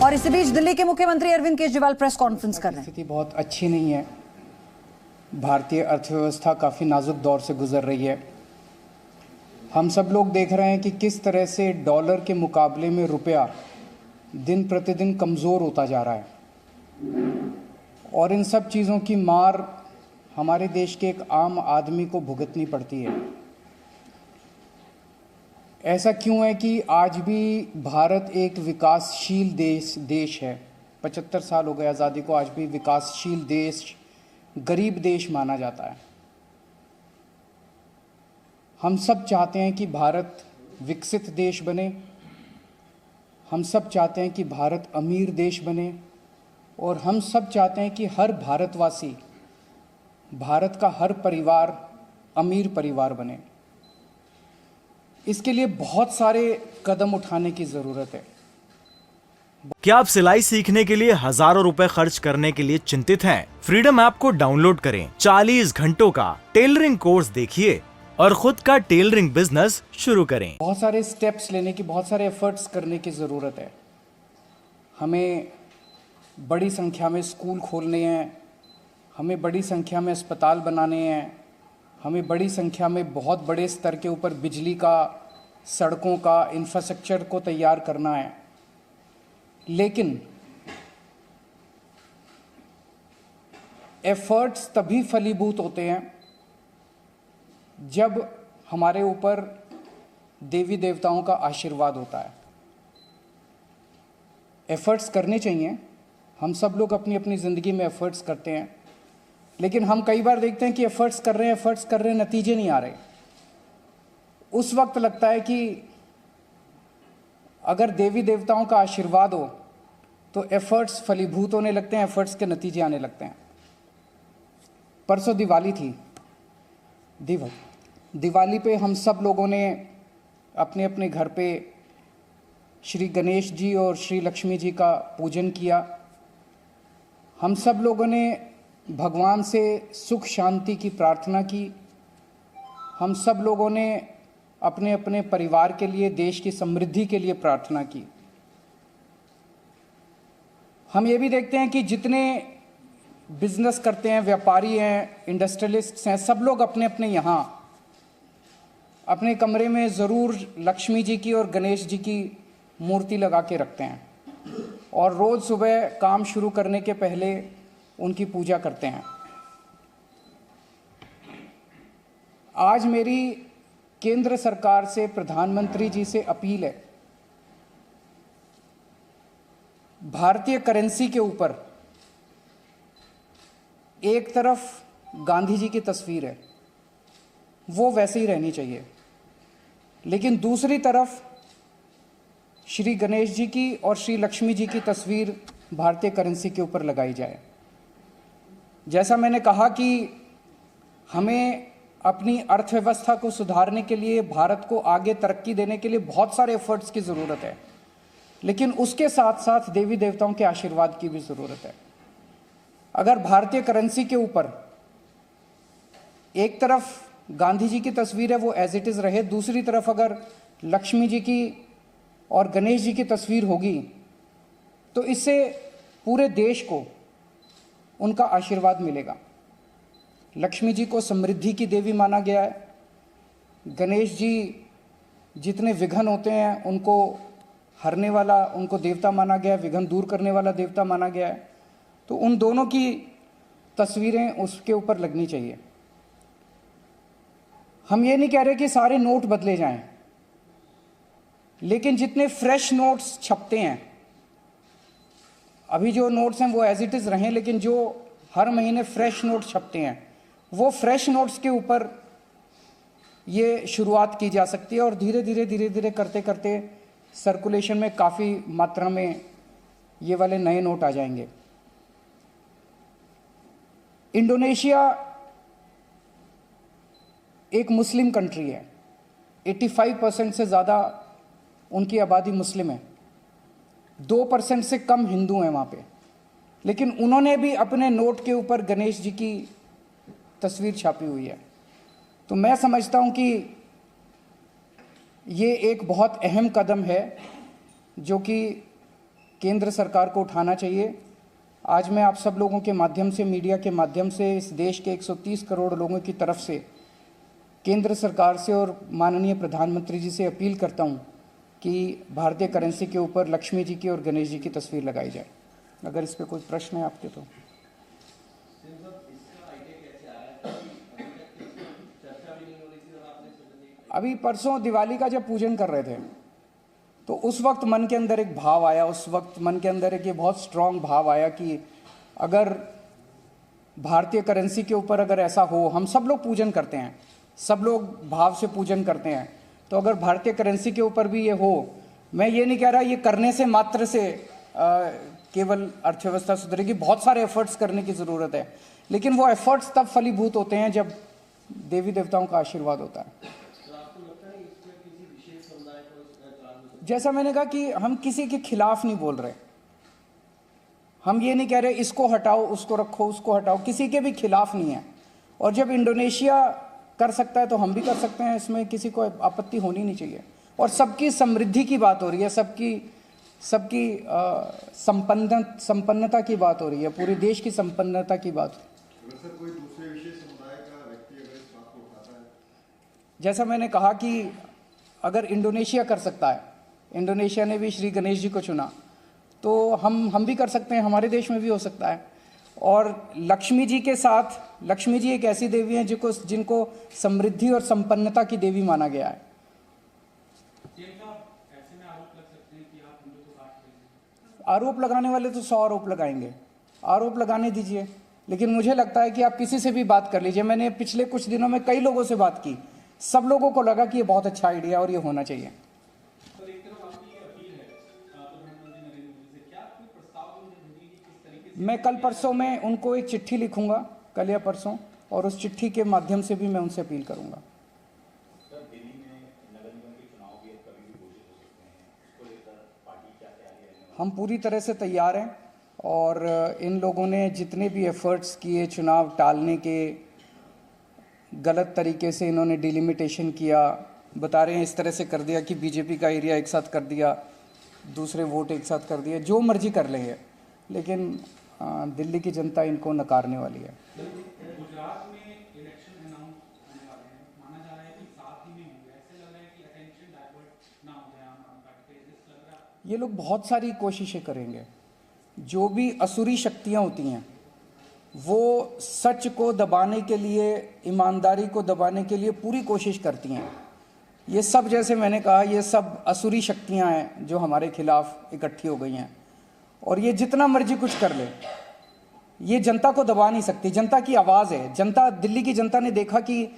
और इसी बीच दिल्ली के मुख्यमंत्री अरविंद केजरीवाल प्रेस कॉन्फ्रेंस कर रहे हैं। स्थिति बहुत अच्छी नहीं है। भारतीय अर्थव्यवस्था काफ़ी नाजुक दौर से गुजर रही है। हम सब लोग देख रहे हैं कि किस तरह से डॉलर के मुकाबले में रुपया दिन प्रतिदिन कमज़ोर होता जा रहा है और इन सब चीज़ों की मार हमारे देश के एक आम आदमी को भुगतनी पड़ती है। ऐसा क्यों है कि आज भी भारत एक विकासशील देश है। 75 साल हो गए आज़ादी को, आज भी विकासशील देश, गरीब देश माना जाता है। हम सब चाहते हैं कि भारत विकसित देश बने, हम सब चाहते हैं कि भारत अमीर देश बने और हम सब चाहते हैं कि हर भारतवासी, भारत का हर परिवार अमीर परिवार बने। इसके लिए बहुत सारे कदम उठाने की ज़रूरत है। क्या आप सिलाई सीखने के लिए हजारों रुपए खर्च करने के लिए चिंतित हैं? फ्रीडम ऐप को डाउनलोड करें, 40 घंटों का टेलरिंग कोर्स देखिए और खुद का टेलरिंग बिजनेस शुरू करें। बहुत सारे स्टेप्स लेने की, बहुत सारे एफर्ट्स करने की ज़रूरत है। हमें बड़ी संख्या में स्कूल खोलने हैं, हमें बड़ी संख्या में अस्पताल बनाने हैं, हमें बड़ी संख्या में बहुत बड़े स्तर के ऊपर बिजली का, सड़कों का इंफ्रास्ट्रक्चर को तैयार करना है। लेकिन एफर्ट्स तभी फलीभूत होते हैं जब हमारे ऊपर देवी देवताओं का आशीर्वाद होता है। एफर्ट्स करने चाहिए, हम सब लोग अपनी अपनी ज़िंदगी में एफर्ट्स करते हैं, लेकिन हम कई बार देखते हैं कि एफर्ट्स कर रहे हैं, नतीजे नहीं आ रहे। उस वक्त लगता है कि अगर देवी देवताओं का आशीर्वाद हो तो एफर्ट्स फलीभूत होने लगते हैं, एफर्ट्स के नतीजे आने लगते हैं। परसों दिवाली थी। दिवाली पे हम सब लोगों ने अपने अपने घर पे श्री गणेश जी और श्री लक्ष्मी जी का पूजन किया। हम सब लोगों ने भगवान से सुख शांति की प्रार्थना की। हम सब लोगों ने अपने अपने परिवार के लिए, देश की समृद्धि के लिए प्रार्थना की। हम ये भी देखते हैं कि जितने बिजनेस करते हैं, व्यापारी हैं, इंडस्ट्रियलिस्ट्स हैं, सब लोग अपने अपने यहाँ अपने कमरे में ज़रूर लक्ष्मी जी की और गणेश जी की मूर्ति लगा के रखते हैं और रोज़ सुबह काम शुरू करने के पहले उनकी पूजा करते हैं। आज मेरी केंद्र सरकार से, प्रधानमंत्री जी से अपील है, भारतीय करेंसी के ऊपर एक तरफ गांधी जी की तस्वीर है, वो वैसे ही रहनी चाहिए, लेकिन दूसरी तरफ श्री गणेश जी की और श्री लक्ष्मी जी की तस्वीर भारतीय करेंसी के ऊपर लगाई जाए। जैसा मैंने कहा कि हमें अपनी अर्थव्यवस्था को सुधारने के लिए, भारत को आगे तरक्की देने के लिए बहुत सारे एफर्ट्स की ज़रूरत है, लेकिन उसके साथ साथ देवी देवताओं के आशीर्वाद की भी ज़रूरत है। अगर भारतीय करेंसी के ऊपर एक तरफ गांधी जी की तस्वीर है, वो एज इट इज़ रहे, दूसरी तरफ अगर लक्ष्मी जी की और गणेश जी की तस्वीर होगी, तो इससे पूरे देश को उनका आशीर्वाद मिलेगा। लक्ष्मी जी को समृद्धि की देवी माना गया है। गणेश जी जितने विघ्न होते हैं उनको हरने वाला, उनको देवता माना गया है, विघ्न दूर करने वाला देवता माना गया है। तो उन दोनों की तस्वीरें उसके ऊपर लगनी चाहिए। हम ये नहीं कह रहे कि सारे नोट बदले जाएं, लेकिन जितने फ्रेश नोट्स छपते हैं, अभी जो नोट्स हैं वो एज इट इज़ रहें, लेकिन जो हर महीने फ्रेश नोट छपते हैं, वो फ्रेश नोट्स के ऊपर ये शुरुआत की जा सकती है और धीरे धीरे करते करते सर्कुलेशन में काफ़ी मात्रा में ये वाले नए नोट आ जाएंगे। इंडोनेशिया एक मुस्लिम कंट्री है, 85% से ज़्यादा उनकी आबादी मुस्लिम है, 2% से कम हिंदू हैं वहाँ पे, लेकिन उन्होंने भी अपने नोट के ऊपर गणेश जी की तस्वीर छापी हुई है। तो मैं समझता हूँ कि ये एक बहुत अहम कदम है जो कि केंद्र सरकार को उठाना चाहिए। आज मैं आप सब लोगों के माध्यम से, मीडिया के माध्यम से, इस देश के 130 करोड़ लोगों की तरफ से केंद्र सरकार से और माननीय प्रधानमंत्री जी से अपील करता हूं कि भारतीय करेंसी के ऊपर लक्ष्मी जी की और गणेश जी की तस्वीर लगाई जाए। अगर इस पर कोई प्रश्न है आपके तो। अभी परसों दिवाली का जब पूजन कर रहे थे तो उस वक्त मन के अंदर एक भाव आया, उस वक्त मन के अंदर एक ये बहुत स्ट्रांग भाव आया कि अगर भारतीय करेंसी के ऊपर अगर ऐसा हो, हम सब लोग पूजन करते हैं, सब लोग भाव से पूजन करते हैं, तो अगर भारतीय करेंसी के ऊपर भी ये हो, मैं ये नहीं कह रहा ये करने से मात्र से केवल अर्थव्यवस्था सुधरेगी, बहुत सारे एफर्ट्स करने की ज़रूरत है, लेकिन वो एफर्ट्स तब फलीभूत होते हैं जब देवी देवताओं का आशीर्वाद होता है। जैसा मैंने कहा कि हम किसी के खिलाफ नहीं बोल रहे, हम ये नहीं कह रहे इसको हटाओ, उसको रखो, उसको हटाओ, किसी के भी खिलाफ नहीं है। और जब इंडोनेशिया कर सकता है तो हम भी कर सकते हैं, इसमें किसी को आपत्ति होनी नहीं चाहिए। और सबकी समृद्धि की बात हो रही है, सबकी संपन्नता की बात हो रही है, पूरे देश की संपन्नता की बात। कोई दूसरे विशेष समुदाय का व्यक्ति अगर इस बात को उठाता है, जैसा मैंने कहा कि अगर इंडोनेशिया कर सकता है, इंडोनेशिया ने भी श्री गणेश जी को चुना, तो हम भी कर सकते हैं, हमारे देश में भी हो सकता है। और लक्ष्मी जी के साथ, लक्ष्मी जी एक ऐसी देवी हैं जिनको समृद्धि और संपन्नता की देवी माना गया है। आरोप लगाने वाले तो 100 आरोप लगाएंगे, आरोप लगाने दीजिए, लेकिन मुझे लगता है कि आप किसी से भी बात कर लीजिए। मैंने पिछले कुछ दिनों में कई लोगों से बात की, सब लोगों को लगा कि ये बहुत अच्छा आइडिया और ये होना चाहिए। मैं कल परसों में उनको एक चिट्ठी लिखूंगा, कल या परसों, और उस चिट्ठी के माध्यम से भी मैं उनसे अपील करूंगा। हम पूरी तरह से तैयार हैं और इन लोगों ने जितने भी एफर्ट्स किए चुनाव टालने के, गलत तरीके से इन्होंने डिलिमिटेशन किया, बता रहे हैं इस तरह से कर दिया कि बीजेपी का एरिया एक साथ कर दिया, दूसरे वोट एक साथ कर दिए, जो मर्जी कर लेंगे, लेकिन दिल्ली की जनता इनको नकारने वाली है। गुजरात में इलेक्शन अनाउंस होने वाले हैं, माना जा रहा है कि साथ ही में होंगे, ऐसे लग रहा है कि अटेंशन डाइवर्ट ना हो जाए आम आदमी पार्टी पे, जिस लग रहा है ये लोग बहुत सारी कोशिशें करेंगे। जो भी असुरी शक्तियां होती हैं वो सच को दबाने के लिए, ईमानदारी को दबाने के लिए पूरी कोशिश करती हैं। ये सब, जैसे मैंने कहा, ये सब असुरी शक्तियां हैं जो हमारे खिलाफ इकट्ठी हो गई हैं, और ये जितना मर्जी कुछ कर ले, ये जनता को दबा नहीं सकती। जनता की आवाज़ है, जनता, दिल्ली की जनता ने देखा कि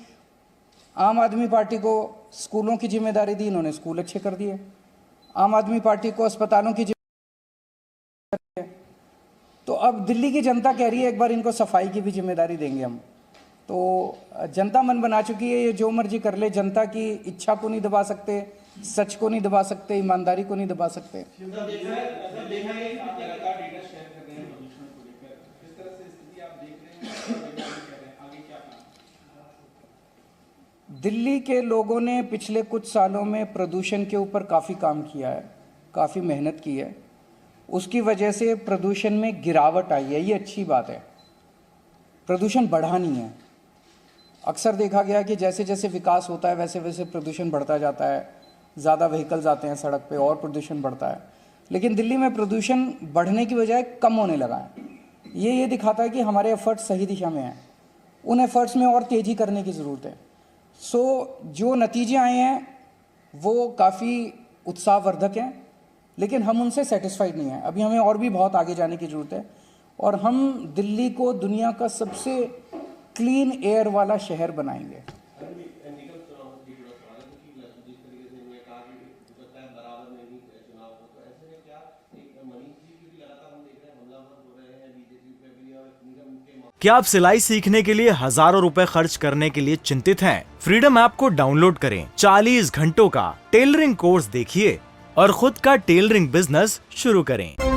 आम आदमी पार्टी को स्कूलों की जिम्मेदारी दी, इन्होंने स्कूल अच्छे कर दिए। आम आदमी पार्टी को अस्पतालों की जिम्मेदारी, तो अब दिल्ली की जनता कह रही है एक बार इनको सफाई की भी जिम्मेदारी देंगे हम। तो जनता मन बना चुकी है, ये जो मर्जी कर ले, जनता की इच्छा को नहीं दबा सकते, सच को नहीं दबा सकते, ईमानदारी को नहीं दबा सकते। दिल्ली के लोगों ने पिछले कुछ सालों में प्रदूषण के ऊपर काफ़ी काम किया है, काफ़ी मेहनत की है, उसकी वजह से प्रदूषण में गिरावट आई है, ये अच्छी बात है। प्रदूषण बढ़ा नहीं है। अक्सर देखा गया कि जैसे जैसे विकास होता है वैसे वैसे प्रदूषण बढ़ता जाता है, ज़्यादा व्हीकल्स आते हैं सड़क पे और प्रदूषण बढ़ता है, लेकिन दिल्ली में प्रदूषण बढ़ने की बजाय कम होने लगा है। ये दिखाता है कि हमारे एफर्ट्स सही दिशा में हैं, उन एफर्ट्स में और तेज़ी करने की ज़रूरत है। जो नतीजे आए हैं वो काफ़ी उत्साहवर्धक हैं, लेकिन हम उनसे सेटिस्फाइड नहीं हैं। अभी हमें और भी बहुत आगे जाने की ज़रूरत है, और हम दिल्ली को दुनिया का सबसे क्लीन एयर वाला शहर बनाएंगे। क्या आप सिलाई सीखने के लिए हजारों रुपए खर्च करने के लिए चिंतित हैं? फ्रीडम ऐप को डाउनलोड करें, 40 घंटों का टेलरिंग कोर्स देखिए और खुद का टेलरिंग बिजनेस शुरू करें।